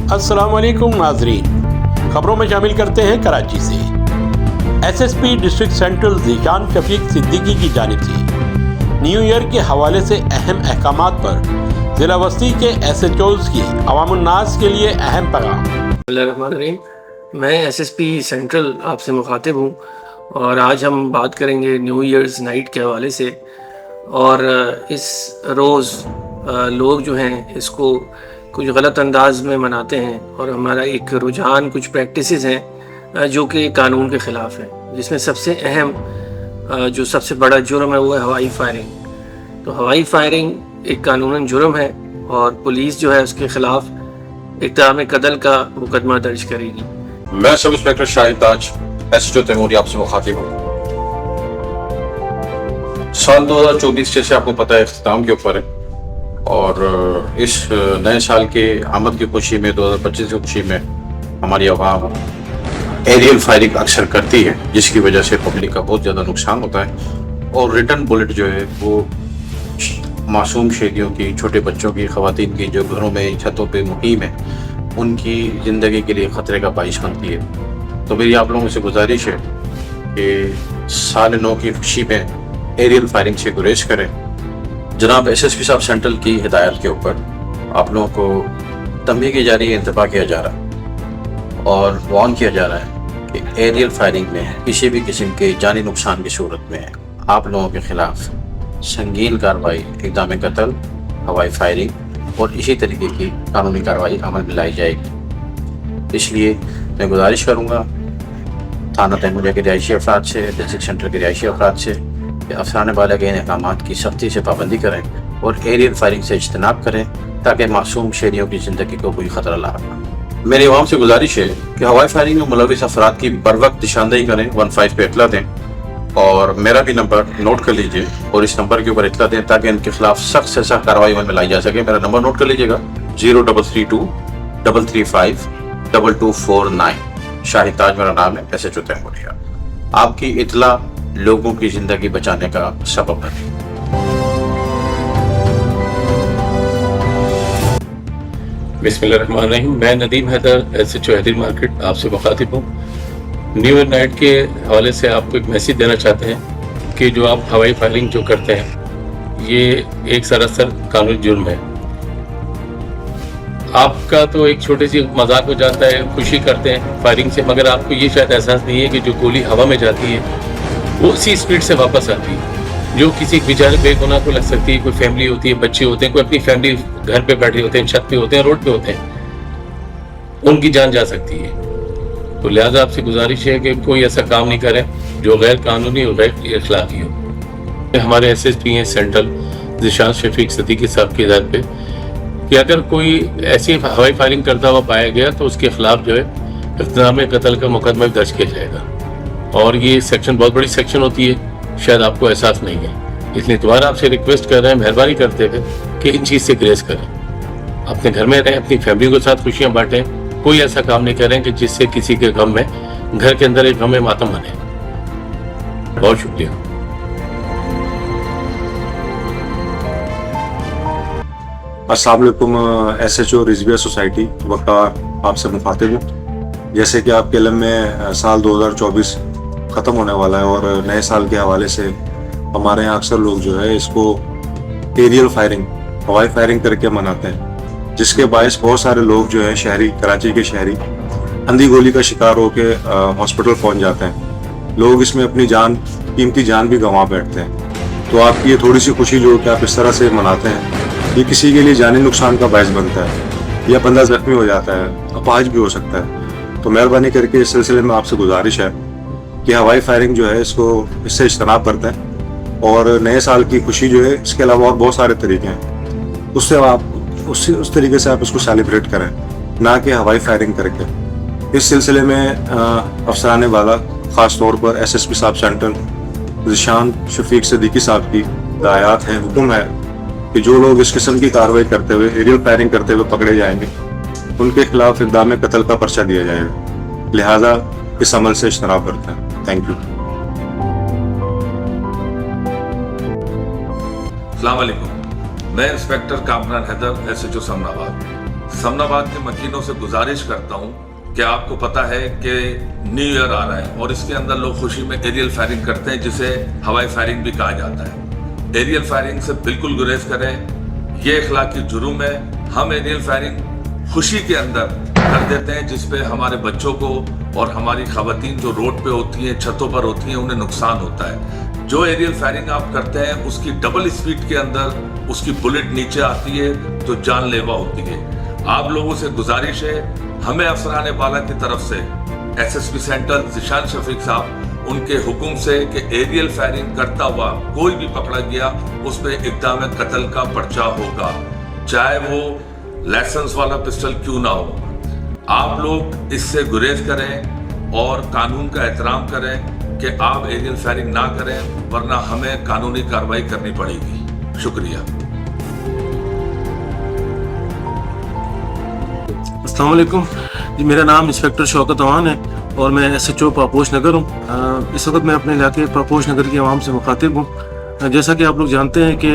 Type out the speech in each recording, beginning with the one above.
अस्सलाम वालेकुम नाजरीन, खबरों में शामिल करते हैं कराची से। SSP district central Zeeshan Shafiq Siddiqui की जानिब से न्यू ईयर के हवाले से अहम अहकामात पर ज़िला वस्ती के SHOs की अवामुन्नास के लिए अहम पैगाम। बिस्मिल्लाहिर्रहमानिर्रहीम। मैं SSP सेंट्रल आपसे मुखातिब हूँ और आज हम बात करेंगे न्यू ईयर्स नाइट के हवाले से। और इस रोज़ लोग जो हैं इसको कुछ गलत अंदाज में मनाते हैं और हमारा एक रुझान कुछ प्रैक्टिसेस हैं जो कि कानून के ख़िलाफ़ है, जिसमें सबसे अहम जो सबसे बड़ा जुर्म है वो है हवाई फायरिंग। तो हवाई फायरिंग एक कानूनन जुर्म है और पुलिस जो है उसके ख़िलाफ़ इक़दाम कत्ल का मुकदमा दर्ज करेगी। मैं सब इंस्पेक्टर शाहिद ताज SHO तैमूरी आपसे मुखातिब हूँ। साल 2024 जैसे आपको पता है इख्तिताम के ऊपर है और इस नए साल के आमद की खुशी में 2025 की खुशी में हमारी आवाम एरियल फायरिंग अक्सर करती है, जिसकी वजह से पब्लिक का बहुत ज़्यादा नुकसान होता है। और रिटर्न बुलेट जो है वो मासूम शहरियों की, छोटे बच्चों की, ख़वातीन की जो घरों में छतों पे मुकीम है, उनकी ज़िंदगी के लिए ख़तरे का बाइस बनती है। तो मेरी आप लोगों से गुजारिश है कि साल नौ की खुशी में एरियल फायरिंग से गुरेज करें। जनाब SSP साहब सेंट्रल की हिदायत के ऊपर आप लोगों को तंबीह की जा रही है, इंतबाह किया जा रहा है और वार्न किया जा रहा है कि एरियल फायरिंग में किसी भी किस्म के जानी नुकसान की सूरत में आप लोगों के ख़िलाफ़ संगीन कार्रवाई, इक़दाम कत्ल, हवाई फायरिंग और इसी तरीके की कानूनी कार्रवाई अमल में लाई जाएगी। इसलिए मैं गुजारिश करूँगा थाना तैमूरिया के रिहायशी अफराद से, डिस्ट्रिक्ट सेंटर के रिहायशी अफराद से कि अफसरान बालागैन अहकामात की सख्ती से पाबंदी करें और एरियल फायरिंग से इज्तनाब करें ताकि मासूम शहरियों की ज़िंदगी को कोई ख़तरा लाक ना। मेरी आवाम से गुजारिश है कि हवाई फायरिंग में मुलविस अफराद की बर वक्त निशानदेही करें, 15 पे इतला दें और मेरा भी नंबर नोट कर लीजिए और इस नंबर के ऊपर इतला दें ताकि इनके खिलाफ सख्त से सख्त कार्रवाई में लाई जा सके। मेरा नंबर नोट कर लीजिएगा 0332 335 2249। शाहिद ताज मेरा नाम है, SHO तैमूरिया। आपकी इतला लोगों की ज़िंदगी बचाने का सबब बने। बिस्मिल्लाहिर्रहमानिर्रहीम। मैं नदीम हैदर SHO हैदर मार्केट आपसे मुखातिब हूँ। न्यू ईयर नाइट के हवाले से आपको एक मैसेज देना चाहते हैं कि जो आप हवाई फायरिंग जो करते हैं ये एक सरासर कानूनी जुर्म है। आपका तो एक छोटी सी मजाक हो जाता है, खुशी करते हैं फायरिंग से, मगर आपको ये शायद एहसास नहीं है कि जो गोली हवा में जाती है वो उसी स्पीड से वापस आती है। जो किसी बेचारे बेगुनाह को लग सकती है, कोई फैमिली होती है, बच्चे होते हैं, कोई अपनी फैमिली घर पे बैठे होते हैं, छत पे होते हैं, रोड पे होते हैं, उनकी जान जा सकती है। तो लिहाजा आपसे गुजारिश है कि कोई ऐसा काम नहीं करें जो गैर कानूनी और गैर अखलाकी हो। हमारे SSP हैं सेंट्रल ज़ीशान शफीक सिद्दीकी साहब की हिदायत पे कि अगर कोई ऐसी हवाई फायरिंग करता हुआ पाया गया तो उसके खिलाफ जो है इक़्तिदाम कत्ल का मुकदमा दर्ज किया जाएगा। और ये सेक्शन बहुत बड़ी सेक्शन होती है, शायद आपको एहसास नहीं है, इसलिए दोबारा आपसे रिक्वेस्ट कर रहे हैं मेहरबानी करते हुए कि इन चीज़ से ग्रेस करें, अपने घर में रहें, अपनी फैमिली के साथ खुशियाँ बांटें, कोई ऐसा काम नहीं करें कि जिससे किसी के गम में घर के अंदर एक गम मातम बने। बहुत शुक्रिया। अस्सलाम वालेकुम। SHO रिजविया सोसाइटी वकार आपसे मुखातिब हूँ। जैसे कि आपके इल्म में साल 2024 ख़त्म होने वाला है और नए साल के हवाले से हमारे यहाँ अक्सर लोग जो है इसको एरियल फायरिंग, हवाई फायरिंग करके मनाते हैं, जिसके बायस बहुत सारे लोग जो है शहरी, कराची के शहरी अंधी गोली का शिकार होकर हॉस्पिटल पहुँच जाते हैं। लोग इसमें अपनी जान, कीमती जान भी गंवा बैठते हैं। तो आपकी ये थोड़ी सी खुशी जो कि आप इस तरह से मनाते हैं, ये किसी के लिए जानी नुकसान का बायस बनता है या बंदा जख्मी हो जाता है, अपाहिज भी हो सकता है। तो मेहरबानी करके इस सिलसिले में आपसे गुजारिश है कि हवाई फायरिंग जो है इससे इज्तनाब करते हैं और नए साल की खुशी जो है, इसके अलावा और बहुत सारे तरीके हैं, उससे आप उस तरीके से आप इसको सेलिब्रेट करें, ना कि हवाई फायरिंग करके। इस सिलसिले में अफसरान वाला ख़ास तौर पर SSP साहब सेंट्रल ज़ीशान शफीक सिद्दीकी साहब की हिदायत है, हुक्म है कि जो लोग इस किस्म की कार्रवाई करते हुए, एरियल फायरिंग करते हुए पकड़े जाएंगे, उनके खिलाफ इक़दाम कत्ल का पर्चा दिया जाएगा। लिहाजा इस अमल से इज्तनाब करते हैं। Thank you. अस्सलाम वालेकुम। मैं इंस्पेक्टर कामरान हैदर SHO समनाबाद। समनाबाद के मकीनों से गुजारिश करता हूँ कि आपको पता है कि न्यू ईयर आ रहा है और इसके अंदर लोग खुशी में एरियल फायरिंग करते हैं, जिसे हवाई फायरिंग भी कहा जाता है। एरियल फायरिंग से बिल्कुल गुरेज करें, ये इखलाकी जुर्म है। हम एरियल फायरिंग खुशी के अंदर कर देते हैं, जिसपे हमारे बच्चों को और हमारी खवातीन जो रोड पे होती हैं, छतों पर होती हैं, उन्हें नुकसान होता है। जो एरियल फायरिंग आप करते हैं उसकी डबल स्पीड के अंदर उसकी बुलेट नीचे आती है तो जानलेवा होती है। आप लोगों से गुजारिश है, हमें अफसरान बाला की तरफ से एसएसपी सेंट्रल ज़ीशान शफीक साहब उनके हुक्म से कि एरियल फायरिंग करता हुआ कोई भी पकड़ा गया उस पर इक़दाम कत्ल का पर्चा होगा, चाहे वो लाइसेंस वाला पिस्टल क्यों ना हो। आप लोग इससे गुरेज करें और कानून का एहतराम करें कि आप एरियल फायरिंग ना करें, वरना हमें कानूनी कार्रवाई करनी पड़ेगी। शुक्रिया। अस्सलाम वालेकुम जी, मेरा नाम इंस्पेक्टर शौकत अवान है और मैं SHO पापोश नगर हूँ। इस वक्त मैं अपने इलाके पापोश नगर की आवाम से मुखातिब हूँ। जैसा कि आप लोग जानते हैं कि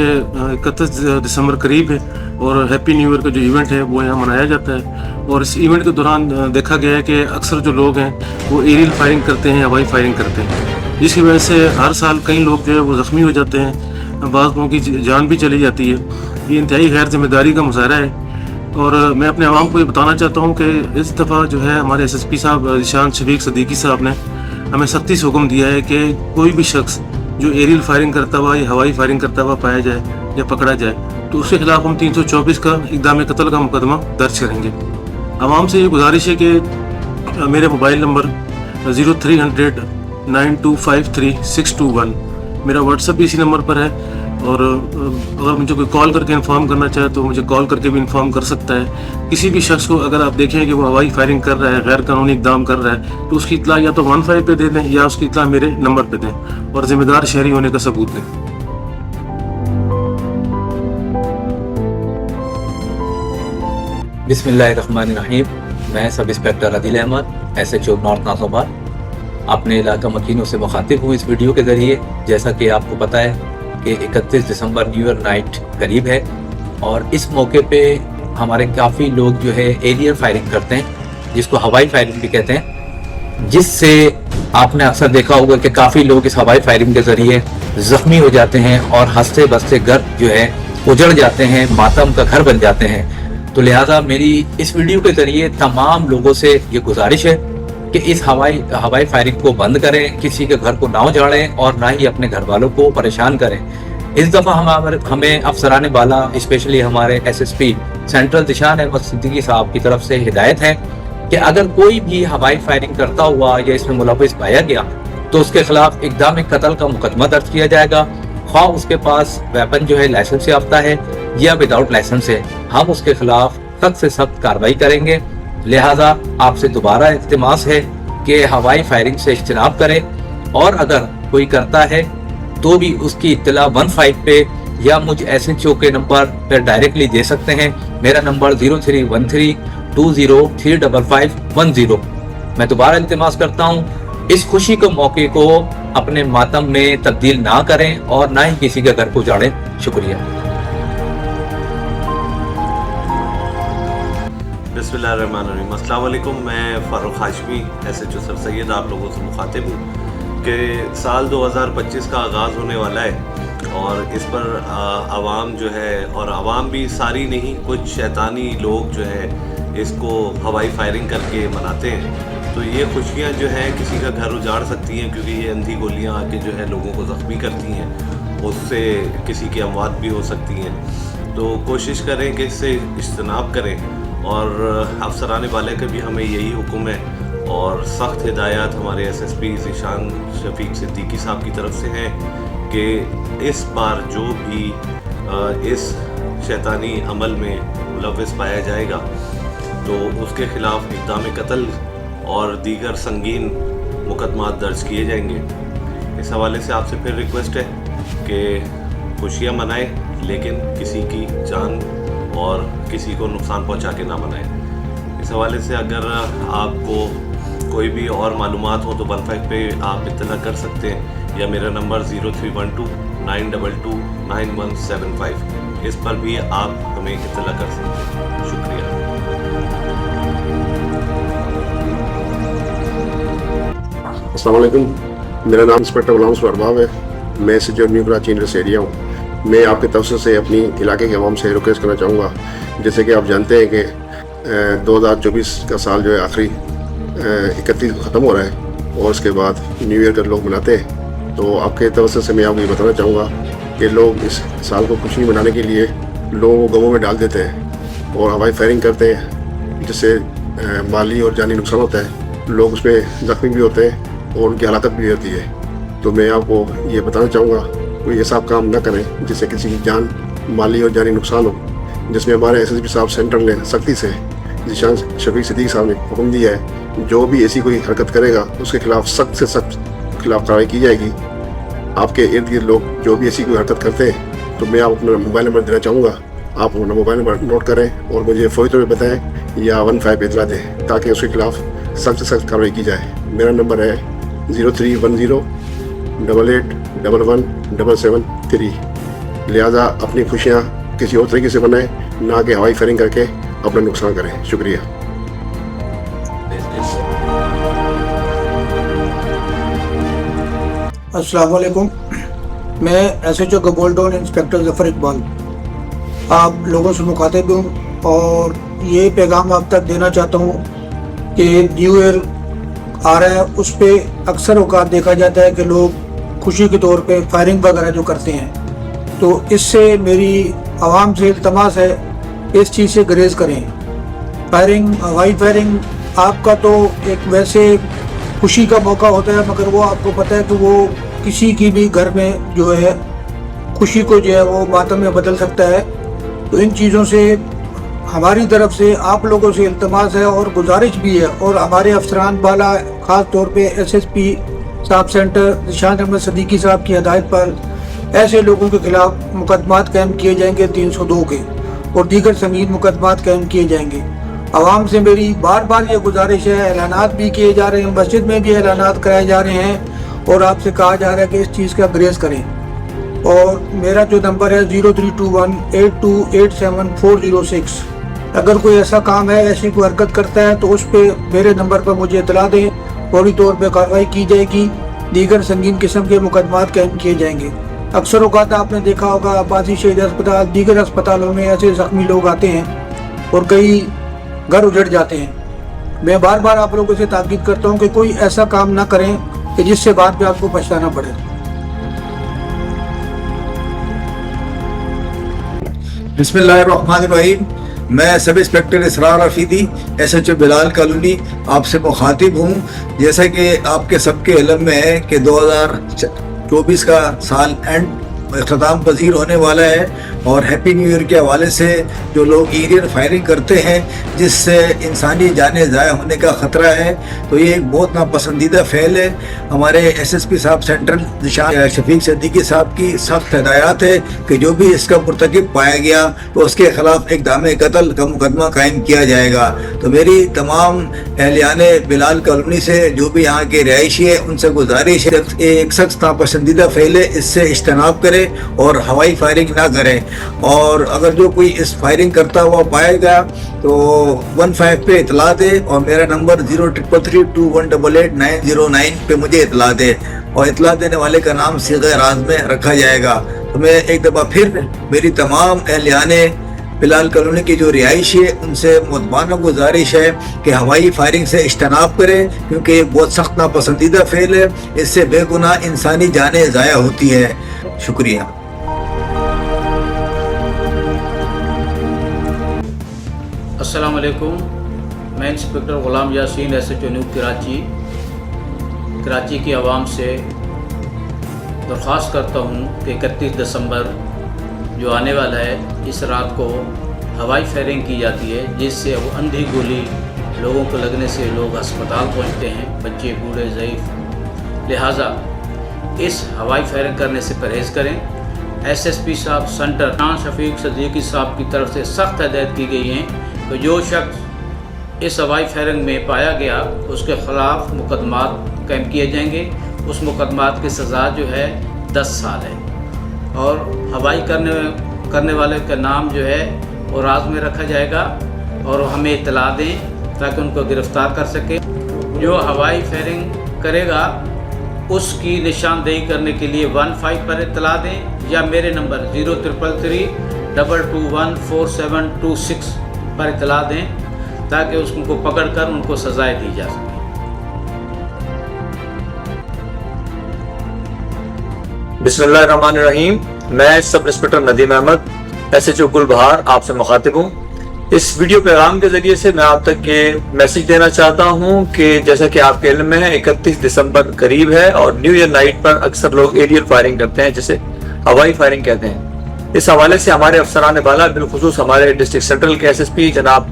31 दिसंबर करीब है और हैप्पी न्यू ईयर का जो इवेंट है वो यहाँ मनाया जाता है। और इस इवेंट के दौरान देखा गया है कि अक्सर जो लोग हैं वो एरियल फायरिंग करते हैं, हवाई फायरिंग करते हैं, जिसकी वजह से हर साल कई लोग जो है वो ज़ख्मी हो जाते हैं, बाज़ लोगों की जान भी चली जाती है। ये इंतहाई गैर जिम्मेदारी का मुजाहरा है और मैं अपने आवाम को ये बताना चाहता हूँ कि इस दफ़ा जो है हमारे SSP साहब ज़ीशान शफीक सिद्दीकी साहब ने हमें सख्ती से हुक्म दिया है कि कोई भी शख्स जो एरियल फायरिंग करता हुआ या हवाई फायरिंग करता हुआ पाया जाए या पकड़ा जाए तो उसके खिलाफ हम 324 का इक़दाम कत्ल का मुकदमा दर्ज करेंगे। आवाम से ये गुजारिश है कि मेरे मोबाइल नंबर 0300 9253 621 मेरा व्हाट्सएप भी इसी नंबर पर है और अगर मुझे कोई कॉल करके इन्फॉर्म करना चाहे तो मुझे कॉल करके भी इन्फॉर्म कर सकता है। किसी भी शख्स को अगर आप देखें कि वो हवाई फायरिंग कर रहा है, गैर कानूनी इक़दाम कर रहा है, तो उसकी इत्तला या तो 15 पे दे दें या उसकी इत्तला मेरे नंबर पे दें और ज़िम्मेदार शहरी होने का सबूत दें। बिस्मिल्लाहिर्रहमानिर्रहीम। मैं sub inspector Adil Ahmed, SHO north Nazimabad, अपने इलाका मकीनों से मुखातिब हूँ इस वीडियो के ज़रिए। जैसा कि आपको पता है कि 31 दिसंबर न्यू ईयर नाइट करीब है और इस मौके पे हमारे काफ़ी लोग जो है एरियल फायरिंग करते हैं, जिसको हवाई फायरिंग भी कहते हैं, जिससे आपने अक्सर देखा होगा कि काफ़ी लोग इस हवाई फायरिंग के ज़रिए ज़ख्मी हो जाते हैं और हंसते बसते घर जो है उजड़ जाते हैं, मातम का घर बन जाते हैं। तो लिहाजा मेरी इस वीडियो के ज़रिए तमाम लोगों से ये गुजारिश है कि इस हवाई फायरिंग को बंद करें, किसी के घर को ना उजाड़ें और ना ही अपने घर वालों को परेशान करें। इस दफ़ा हमें अफसरान बाला, स्पेशली हमारे SSP सेंट्रल ज़ीशान अहमद सिद्दीकी साहब की तरफ से हिदायत है कि अगर कोई भी हवाई फायरिंग करता हुआ या इसमें मुलव्विस पाया गया तो उसके खिलाफ इक़दाम कत्ल का मुकदमा दर्ज किया जाएगा, ख्वाह उसके पास वेपन जो है लाइसेंस याफ्ता है या विदाउट लाइसेंस है, हम उसके खिलाफ सख्त से सख्त कार्रवाई करेंगे। लिहाजा आपसे दोबारा इल्तिमास है कि हवाई फायरिंग से इज्तनाब करें और अगर कोई करता है तो भी उसकी इत्तला 15 पे या मुझ SHO के नंबर पर डायरेक्टली दे सकते हैं। मेरा नंबर 0313 20355510। मैं दोबारा इल्तिमास करता हूँ, इस खुशी के मौके को अपने मातम में तब्दील ना करें और ना ही किसी के घर को उजाड़ें। शुक्रिया। बिस्मिल्लाहिर्रहमानिर्रहीम। अस्सलाम वालेकुम। मैं फ़ारूक हाशमी, SHO सर सैयद, आप लोगों से मुखातिब हूँ कि साल 2025 का आगाज़ होने वाला है और इस पर आवाम जो है, और आवाम भी सारी नहीं, कुछ शैतानी लोग जो है इसको हवाई फायरिंग करके मनाते हैं। तो ये खुशियाँ जो हैं किसी का घर उजाड़ सकती हैं, क्योंकि ये अंधी गोलियाँ आके जो है लोगों को ज़ख्मी करती हैं, उससे किसी की अमवात भी हो सकती हैं। तो कोशिश करें कि इससे इज्तनाब करें और अफसरान बाला का भी हमें यही हुक्म है और सख्त हिदायत हमारे SSP ज़ीशान शफीक सिद्दीकी साहब की तरफ से हैं कि इस बार जो भी इस शैतानी अमल में मुलव्विस पाया जाएगा तो उसके ख़िलाफ़ इक़दाम कत्ल और दीगर संगीन मुकदमात दर्ज किए जाएंगे। इस हवाले से आपसे फिर रिक्वेस्ट है कि खुशियाँ मनाएं, लेकिन किसी की जान और किसी को नुकसान पहुंचा के ना मनाएं। इस हवाले से अगर आपको कोई भी और मालूमात हो तो 15 पे आप इत्तला कर सकते हैं या मेरा नंबर 0312 922 9175, इस पर भी आप हमें इत्तला कर सकते हैं। शुक्रिया। अस्सलाम वालेकुम, मेरा नाम इंस्पेक्टर गुलाम अरबाब है। मैं SHO new Karachi Indus area हूँ। मैं आपके तवज्जो से अपनी इलाके के अवाम से रिक्वेस्ट करना चाहूँगा, जैसे कि आप जानते हैं कि 2024 का साल जो है आखिरी 31 को ख़त्म हो रहा है और उसके बाद न्यू ईयर का लोग मनाते हैं। तो आपके तवज्जो से मैं आपको ये बताना चाहूँगा कि लोग इस साल को खुशी मनाने के लिए लोगों को गमों में डाल देते हैं और हवाई फायरिंग करते हैं, जिससे माली और जानी नुकसान होता है। लोग उसमें ज़ख्मी भी होते हैं और उनकी हलाकत भी होती है। तो मैं आपको ये बताना चाहूँगा, कोई ऐसा काम ना करें जिससे किसी की जान, माली और जानी नुकसान हो। जिसमें हमारे SSP साहब सेंट्रल ने सख्ती से ज़ीशान शफीक सिद्दीकी साहब ने हुक्म दिया है, जो भी ऐसी कोई हरकत करेगा उसके खिलाफ सख्त से सख्त खिलाफ कार्रवाई की जाएगी। आपके इर्द गिर्द लोग जो भी ऐसी कोई हरकत करते हैं, तो मैं आप अपना मोबाइल नंबर देना चाहूँगा। आप अपना मोबाइल नंबर नोट करें और मुझे फ़ौरी तौर पर बताएँ या 15 पे इतला दें, ताकि उसके खिलाफ सख्त से सख्त कार्रवाई की जाए। मेरा नंबर है 0310 88 11 773। लिहाजा अपनी खुशियाँ किसी और तरीके से मनाएं, ना कि हवाई फायरिंग करके अपना नुकसान करें। शुक्रिया। अस्सलाम वालेकुम, मैं SHO Gabol town inspector Zafar Iqbal आप लोगों से मुखातिब हूँ और ये पैगाम आप तक देना चाहता हूँ कि न्यू ईयर आ रहा है। उस पर अक्सर औकात देखा जाता है कि लोग खुशी के तौर पे फायरिंग वगैरह जो करते हैं, तो इससे मेरी आवाम से इल्तमास है, इस चीज़ से गुरेज करें। फायरिंग, हवाई फायरिंग आपका तो एक वैसे खुशी का मौका होता है, मगर वो आपको पता है कि वो किसी की भी घर में जो है खुशी को जो है वो मातम में बदल सकता है। तो इन चीज़ों से हमारी तरफ से आप लोगों से इल्तमास है और गुजारिश भी है, और हमारे अफसरान बाला ख़ास तौर पे SSP साहब सेंटर ज़ीशान अहमद सिद्दीकी साहब की हदायत पर ऐसे लोगों के खिलाफ मुकदमात कायम किए जाएंगे 302 के, और दीगर संगीन मुकदमात कायम किए जाएंगे। आवाम से मेरी बार बार ये गुजारिश है, ऐलानात भी किए जा रहे हैं, मस्जिद में भी ऐलानात कराए जा रहे हैं और आपसे कहा जा रहा है कि इस चीज़ का ग्रेस करें। और मेरा जो नंबर है 0321 8287 406। अगर कोई ऐसा काम है, ऐसी कोई हरकत करता है, तो उस पर मेरे नंबर पर मुझे इतला दें, फौरी तौर पर कार्रवाई की जाएगी, दीगर संगीन किस्म के मुकदमात कायम किए जाएंगे। अक्सर औकात आपने देखा होगा, अब्बासी शहीद अस्पताल, दीगर अस्पतालों में ऐसे ज़ख्मी लोग आते हैं और कई घर उजड़ जाते हैं। मैं बार बार आप लोगों से ताकीद करता हूँ कि कोई ऐसा काम ना करें कि जिससे बाद में आपको पछताना पड़े। बिस्मिल्लाहिर्रहमानिर्रहीम। मैं सब इंस्पेक्टर इसरार रफीदी SHO बिलाल कॉलोनी आपसे मुखातिब हूँ। जैसा कि आपके सबके इल्म में है कि 2024 का साल एंड इख्तिताम पजीर होने वाला है, और हैप्पी न्यू ईयर के हवाले से जो लोग एरियल फायरिंग करते हैं जिससे इंसानी जानें ज़ाया होने का ख़तरा है, तो ये एक बहुत नापसंदीदा फ़ेल है। हमारे SSP साहब सेंट्रल ज़ीशान शफीक सिद्दीकी साहब की सख्त हिदायत है कि जो भी इसका मुर्तकिब पाया गया तो उसके ख़िलाफ़ इक़दाम कत्ल का मुकदमा कायम किया जाएगा। तो मेरी तमाम अहलियाने बिलाल कॉलोनी से जो भी यहाँ के रिहायशी है उनसे गुजारिश है, एक सख्त नापसंदीदा फ़ेल है, इससे इज्तनाब करें और हवाई फायरिंग ना करें। और अगर जो कोई इस फायरिंग करता हुआ पाएगा तो 15 पे इतला दे, और मेरा नंबर 0333 2188 909 पे मुझे इतला दे, और इतला देने वाले का नाम सीग़े राज में रखा जाएगा। तो मैं एक दफ़ा फिर मेरी तमाम अहलियाने बिलाल कॉलोनी की जो रिहाइश है उनसे मुतबाना गुजारिश है कि हवाई फायरिंग से इज्तनाब करें, क्योंकि ये बहुत सख्त नापसंदीदा फेल है, इससे बेगुनाह इंसानी जानें ज़ाया होती है। शुक्रिया। अस्सलाम वालेकुम, मैं इंस्पेक्टर ग़ुलाम यासीन SHO न्यू कराची की आवाम से दरख्वास्त करता हूँ कि 31 दिसंबर जो आने वाला है, इस रात को हवाई फायरिंग की जाती है, जिससे वो अंधी गोली लोगों को लगने से लोग अस्पताल पहुँचते हैं, बच्चे, बूढ़े, ज़ईफ़। लिहाजा इस हवाई फायरिंग करने से परहेज़ करें। SSP साहब सेंटर ज़ीशान शफीक सिद्दीकी साहब की तरफ से सख्त हिदायत की गई हैं तो जो शख्स इस हवाई फायरिंग में पाया गया उसके ख़िलाफ़ मुकदमात कायम किए जाएंगे। उस मुकदमात की सज़ा जो है 10 साल है, और हवाई करने वाले का नाम जो है वो राज में रखा जाएगा, और हमें इत्तला दें ताकि उनको गिरफ़्तार कर सकें। जो हवाई फायरिंग کرے گا اس کی نشاندہی کرنے کے لیے 15 پر اطلاع دیں یا میرے نمبر 033322142726 پر اطلاع دیں تاکہ اس کو پکڑ کر ان کو سزائیں دی جا سکے۔ بسم اللہ الرحمن الرحیم، میں sub inspector Nadeem Ahmed SHO Gul Bahar آپ سے مخاطب ہوں۔ اس ویڈیو پیغام کے ذریعے سے میں آپ تک یہ میسج دینا چاہتا ہوں کہ جیسا کہ آپ کے علم میں ہے 31 دسمبر قریب ہے اور نیو ایئر نائٹ پر اکثر لوگ ایریل فائرنگ کرتے ہیں جسے ہوائی فائرنگ کہتے ہیں۔ اس حوالے سے ہمارے افسران بالا بالخصوص ہمارے ڈسٹرکٹ سینٹرل کے SSP جناب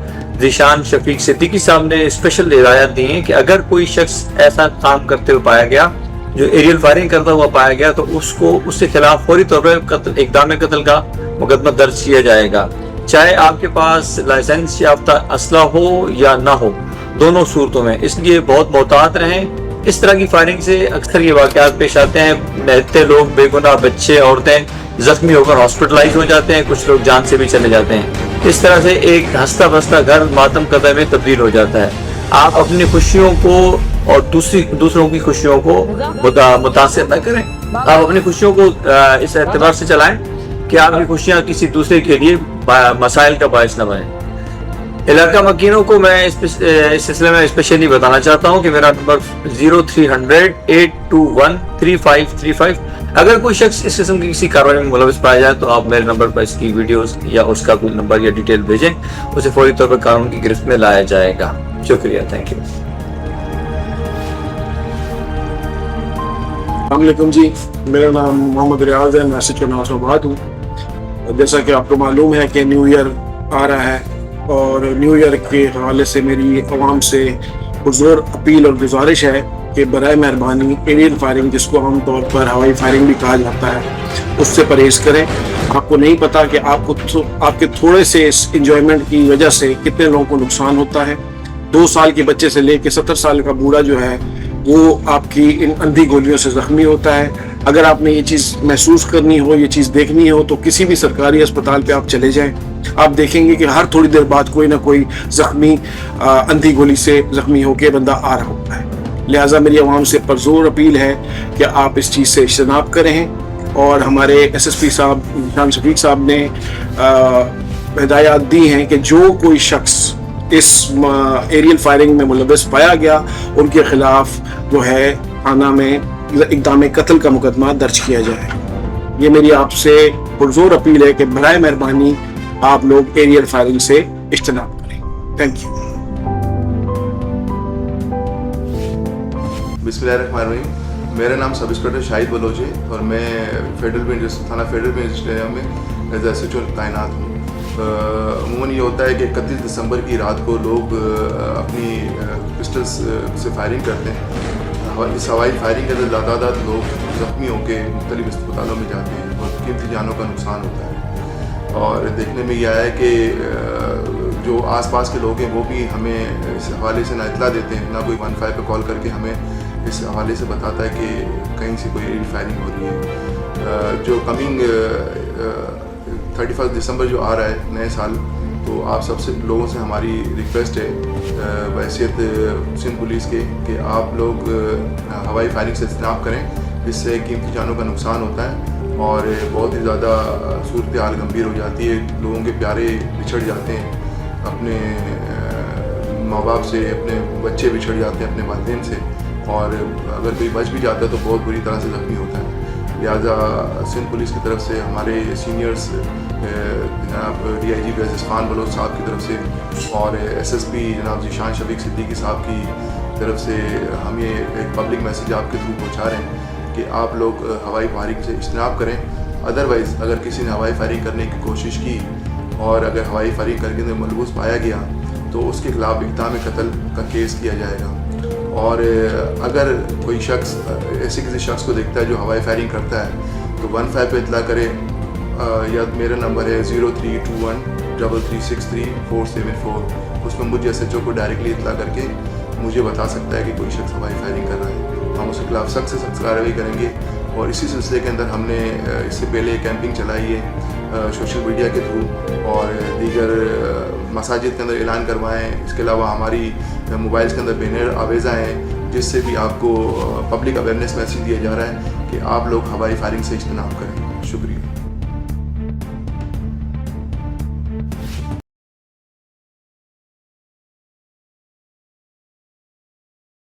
ذیشان شفیق صدیقی صاحب نے اسپیشل ہدایات دی ہیں کہ اگر کوئی شخص ایسا کام کرتے ہوئے پایا گیا جو ایریل فائرنگ کرتا ہوا پایا گیا تو اس کے خلاف فوری طور پر اقدام قتل کا مقدمہ درج کیا جائے گا، چاہے آپ کے پاس لائسنس یافتہ اسلحہ ہو یا نہ ہو، دونوں صورتوں میں۔ اس لیے بہت محتاط رہیں۔ اس طرح کی فائرنگ سے اکثر یہ واقعات پیش آتے ہیں، نہتے لوگ، بے گناہ بچے، عورتیں زخمی ہو کر ہاسپٹلائز ہو جاتے ہیں، کچھ لوگ جان سے بھی چلے جاتے ہیں۔ اس طرح سے ایک ہنستا بستا گھر ماتم قدہ میں تبدیل ہو جاتا ہے۔ آپ اپنی خوشیوں کو اور دوسروں کی خوشیوں کو متاثر نہ کریں۔ آپ اپنی خوشیوں کو اس اعتبار سے چلائیں کہ آپ کی خوشیاں کسی دوسرے کے لیے مسائل کا باعث نہ بنیں۔ علاقہ مکینوں کو میں اس سلسلے میں اسپیشلی بتانا چاہتا ہوں کہ میرا نمبر 0300-821-3535۔ اگر کوئی شخص اس قسم کی کسی کارروائی میں ملوث پایا جائے تو آپ میرے نمبر پر اس کی ویڈیوز یا اس کا کوئی نمبر یا ڈیٹیل بھیجیں، اسے فوری طور پر قانون کی گرفت میں لایا جائے گا۔ شکریہ، تھینک یو۔ السلام علیکم جی، میرا نام محمد ریاض ہے، میں SHO ناصر آباد ہوں۔ جیسا کہ آپ کو معلوم ہے کہ نیو ایئر آ رہا ہے اور نیو ایئر کے حوالے سے میری عوام سے پرزور اپیل اور گزارش ہے کہ برائے مہربانی ایریل فائرنگ، جس کو عام طور پر ہوائی فائرنگ بھی کہا جاتا ہے، اس سے پرہیز کریں۔ آپ کو نہیں پتا کہ آپ کے تھوڑے سے اس انجوائمنٹ کی وجہ سے کتنے لوگوں کو نقصان ہوتا ہے۔ 2 سال کے بچے سے لے کے 70 سال کا بوڑھا جو ہے وہ آپ کی ان اندھی گولیوں سے زخمی ہوتا ہے۔ اگر آپ نے یہ چیز محسوس کرنی ہو، یہ چیز دیکھنی ہو تو کسی بھی سرکاری اسپتال پہ آپ چلے جائیں، آپ دیکھیں گے کہ ہر تھوڑی دیر بعد کوئی نہ کوئی زخمی اندھی گولی سے زخمی ہو کے بندہ آ رہا ہوتا ہے۔ لہٰذا میری عوام سے پرزور اپیل ہے کہ آپ اس چیز سے اجتناب کریں، اور ہمارے SSP صاحب ذیشان شفیق صاحب نے ہدایات دی ہیں کہ جو کوئی شخص اس ایریل فائرنگ میں ملوث پایا گیا ان کے خلاف جو ہے تھانہ میں اقدام قتل کا مقدمہ درج کیا جائے۔ یہ میری آپ سے پرزور اپیل ہے کہ برائے مہربانی آپ لوگ ایریل فائرنگ سے اجتناب کریں۔ Thank you. بسم اللہ الرحمن الرحیم، میرا نام سب انسپکٹر شاہد بلوچ ہے اور میں تھانہ فیڈرل بینچ میں ایز SHO تعینات ہوں۔ عموماً یہ ہوتا ہے کہ 31 دسمبر کی رات کو لوگ اپنی پسٹلس سے فائرنگ کرتے ہیں۔ اس ہوائی فائرنگ کے اندر تعداد لوگ زخمی ہو کے مختلف اسپتالوں میں جاتے ہیں اور قیمتی جانوں کا نقصان ہوتا ہے۔ اور دیکھنے میں یہ آیا ہے کہ جو آس پاس کے لوگ ہیں وہ بھی ہمیں اس حوالے سے نہ اطلاع دیتے ہیں، نہ کوئی 15 پہ کال کر کے ہمیں اس حوالے سے بتاتا ہے کہ کہیں سے کوئی ایریل فائرنگ ہو رہی ہے۔ جو کمنگ 31 دسمبر جو آ رہا ہے نئے سال، تو آپ سب سے لوگوں سے ہماری ریکویسٹ ہے بحیثیت سندھ پولیس کے کہ آپ لوگ ہوائی فائرنگ سے اجتناب کریں، اس سے قیمتی جانوں کا نقصان ہوتا ہے اور بہت ہی زیادہ صورتحال گمبھیر ہو جاتی ہے۔ لوگوں کے پیارے بچھڑ جاتے ہیں اپنے ماں باپ سے، اپنے بچے بچھڑ جاتے ہیں اپنے والدین سے، اور اگر کوئی بچ بھی جاتا ہے تو بہت بری طرح سے زخمی ہوتا ہے۔ لہٰذا سندھ پولیس کی طرف سے ہمارے سینئرس جناب DIG عزیز خان بلوچ صاحب کی طرف سے اور SSP جناب ذیشان شفیق صدیقی صاحب کی طرف سے ہم یہ ایک پبلک میسیج آپ کے تھرو پہنچا رہے ہیں کہ آپ لوگ ہوائی فائرنگ سے اجتناب کریں۔ ادروائز اگر کسی نے ہوائی فائرنگ کرنے کی کوشش کی اور اگر ہوائی فائرنگ کر کے ملوث پایا گیا تو اس کے خلاف اقدام قتل کا کیس کیا جائے گا۔ اور اگر کوئی شخص ایسے کسی شخص کو دیکھتا ہے جو ہوائی فائرنگ کرتا ہے تو 15 پہ اطلاع کرے، یا میرا نمبر ہے 0321336474، اس میں مجھے SHO کو ڈائریکٹلی اطلاع کر کے مجھے بتا سکتا ہے کہ کوئی شخص ہوائی فائرنگ کر رہا ہے۔ ہم اس کے خلاف سخت سے سخت کارروائی کریں گے، اور اسی سلسلے کے اندر ہم نے اس سے پہلے کیمپنگ چلائی ہے سوشل میڈیا کے تھرو اور دیگر مساجد کے اندر اعلان کروائے ہیں۔ اس کے علاوہ ہماری موبائلس کے اندر بینر آویزہ ہیں جس سے بھی آپ کو پبلک اویئرنیس میسیج دیا جا رہا ہے کہ آپ لوگ ہوائی فائرنگ سے اجتناب کریں.